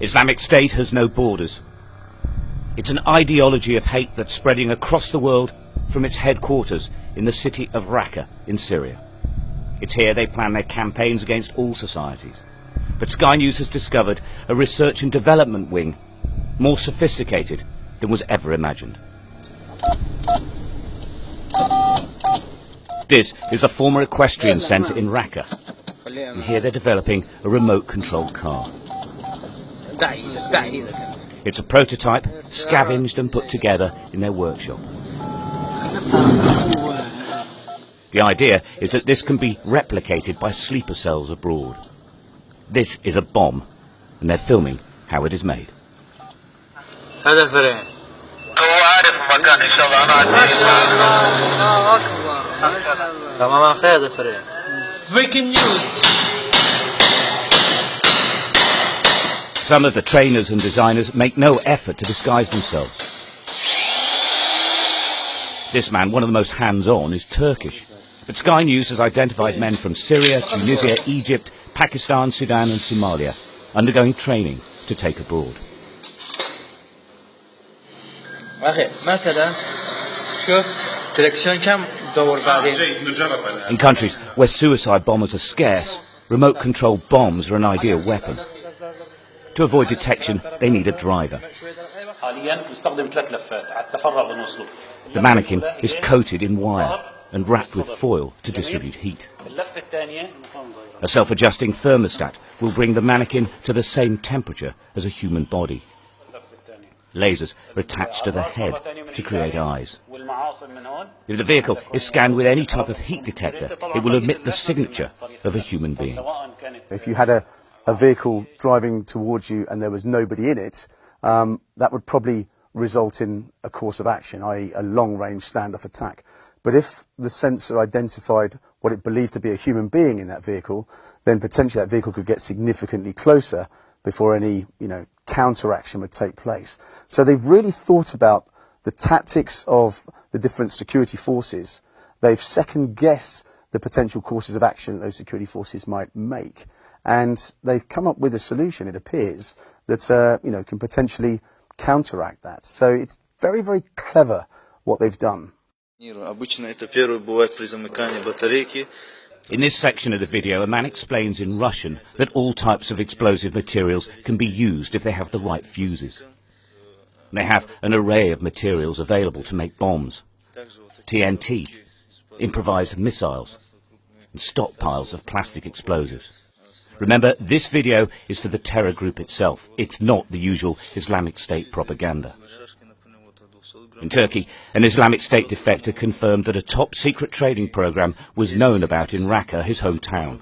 Islamic State has no borders. It's an ideology of hate that's spreading across the world from its headquarters in the city of Raqqa in Syria. It's here they plan their campaigns against all societies. But Sky News has discovered a research and development wing more sophisticated than was ever imagined. This is the former equestrian centre in Raqqa. And here they're developing a remote-controlled car. It's a prototype, scavenged and put together in their workshop. The idea is that this can be replicated by sleeper cells abroad. This is a bomb, and they're filming how it is made. Breaking news! Some of the trainers and designers make no effort to disguise themselves. This man, one of the most hands-on, is Turkish. But Sky News has identified men from Syria, Tunisia, Egypt, Pakistan, Sudan and Somalia, undergoing training to take abroad. In countries where suicide bombers are scarce, remote-controlled bombs are an ideal weapon. To avoid detection, they need a driver. The mannequin is coated in wire and wrapped with foil to distribute heat. A self-adjusting thermostat will bring the mannequin to the same temperature as a human body. Lasers are attached to the head to create eyes. If the vehicle is scanned with any type of heat detector, it will emit the signature of a human being. If you had a vehicle driving towards you and there was nobody in it, that would probably result in a course of action, i.e. a long-range standoff attack. But if the sensor identified what it believed to be a human being in that vehicle, then potentially that vehicle could get significantly closer before any, counteraction would take place. So they've really thought about the tactics of the different security forces. They've second-guessed the potential courses of action that those security forces might make. And they've come up with a solution, it appears, that can potentially counteract that. So it's very, very clever what they've done. In this section of the video, a man explains in Russian that all types of explosive materials can be used if they have the right fuses. They have an array of materials available to make bombs. TNT, improvised missiles, and stockpiles of plastic explosives. Remember, this video is for the terror group itself. It's not the usual Islamic State propaganda. In Turkey, an Islamic State defector confirmed that a top-secret training program was known about in Raqqa, his hometown.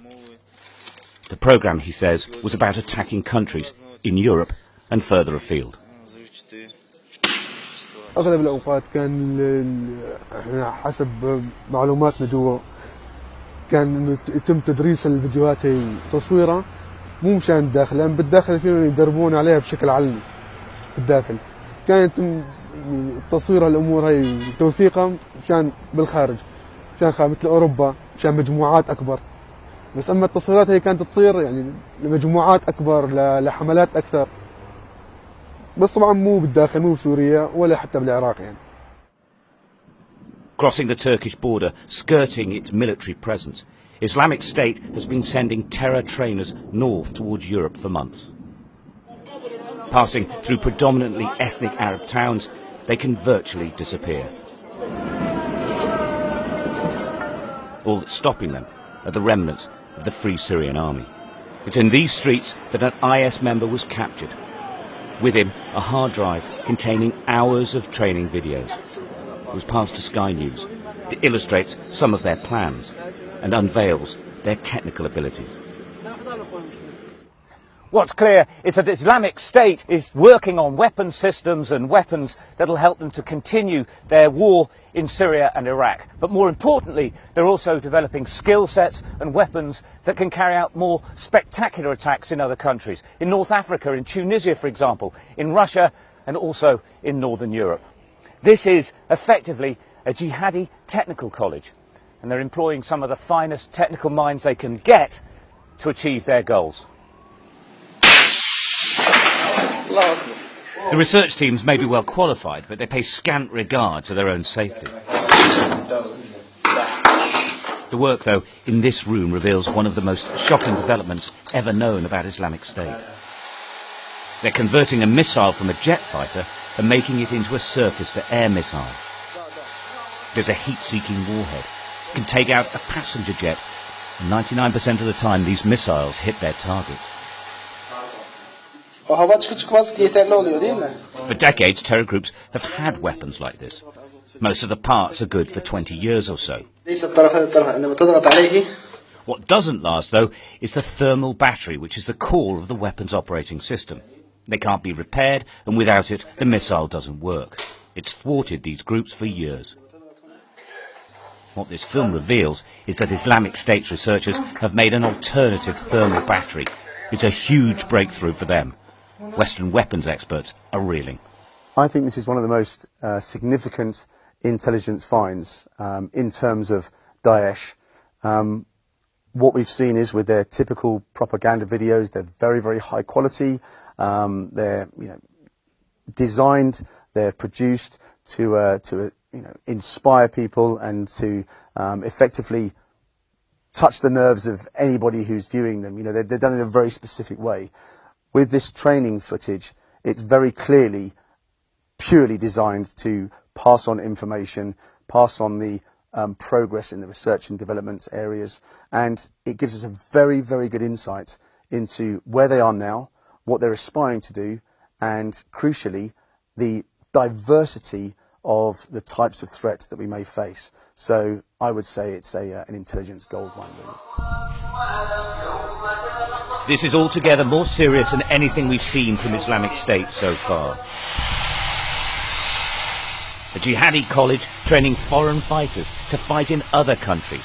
The program, he says, was about attacking countries in Europe and further afield. أغلب الأوقات كان حسب معلوماتنا جوا كان يتم تدريس الفيديوهات هي تصويرها مو مشان الداخل، لأن بالداخل فيهم يدربون عليها بشكل علني في الداخل. كان يتم تصوير الأمور هي توثيقها مشان بالخارج، مشان مثل أوروبا، مشان مجموعات أكبر. بس أما التصويرات هي كانت تصير لمجموعات أكبر، لحملات أكثر. بس طبعا مو بالداخل، مو بسوريا ولا حتى بالعراق Crossing the Turkish border, skirting its military presence, Islamic State has been sending terror trainers north towards Europe for months. Passing through predominantly ethnic Arab towns, they can virtually disappear. All that's stopping them are the remnants of the Free Syrian Army. It's in these streets that an IS member was captured. With him, a hard drive containing hours of training videos. It was passed to Sky News. It illustrates some of their plans and unveils their technical abilities. What's clear is that the Islamic State is working on weapon systems and weapons that will help them to continue their war in Syria and Iraq. But more importantly, they're also developing skill sets and weapons that can carry out more spectacular attacks in other countries. In North Africa, in Tunisia, for example, in Russia, and also in Northern Europe. This is effectively a jihadi technical college, and they're employing some of the finest technical minds they can get to achieve their goals. The research teams may be well qualified, but they pay scant regard to their own safety. The work, though, in this room reveals one of the most shocking developments ever known about Islamic State. They're converting a missile from a jet fighter and making it into a surface-to-air missile. There's a heat-seeking warhead. It can take out a passenger jet. 99% of the time, these missiles hit their targets. For decades, terror groups have had weapons like this. Most of the parts are good for 20 years or so. What doesn't last, though, is the thermal battery, which is the core of the weapon's operating system. They can't be repaired, and without it, the missile doesn't work. It's thwarted these groups for years. What this film reveals is that Islamic State's researchers have made an alternative thermal battery. It's a huge breakthrough for them. Western weapons experts are reeling. I think this is one of the most significant intelligence finds in terms of Daesh. What we've seen is with their typical propaganda videos, they're very, very high quality. They're designed, they're produced to inspire people and to effectively touch the nerves of anybody who's viewing them. They're done in a very specific way. With this training footage, it's very clearly purely designed to pass on information, pass on the progress in the research and development areas, and it gives us a very, very good insight into where they are now, what they're aspiring to do, and crucially, the diversity of the types of threats that we may face. So I would say it's an intelligence goldmine, really. This is altogether more serious than anything we've seen from Islamic State so far. A jihadi college training foreign fighters to fight in other countries,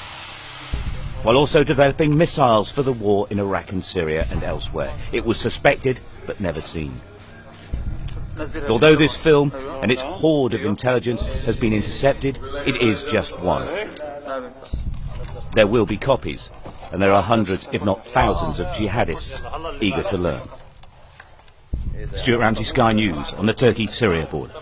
while also developing missiles for the war in Iraq and Syria and elsewhere. It was suspected, but never seen. Although this film and its hoard of intelligence has been intercepted, it is just one. There will be copies, and there are hundreds, if not thousands, of jihadists eager to learn. Stuart Ramsey, Sky News, on the Turkey-Syria border.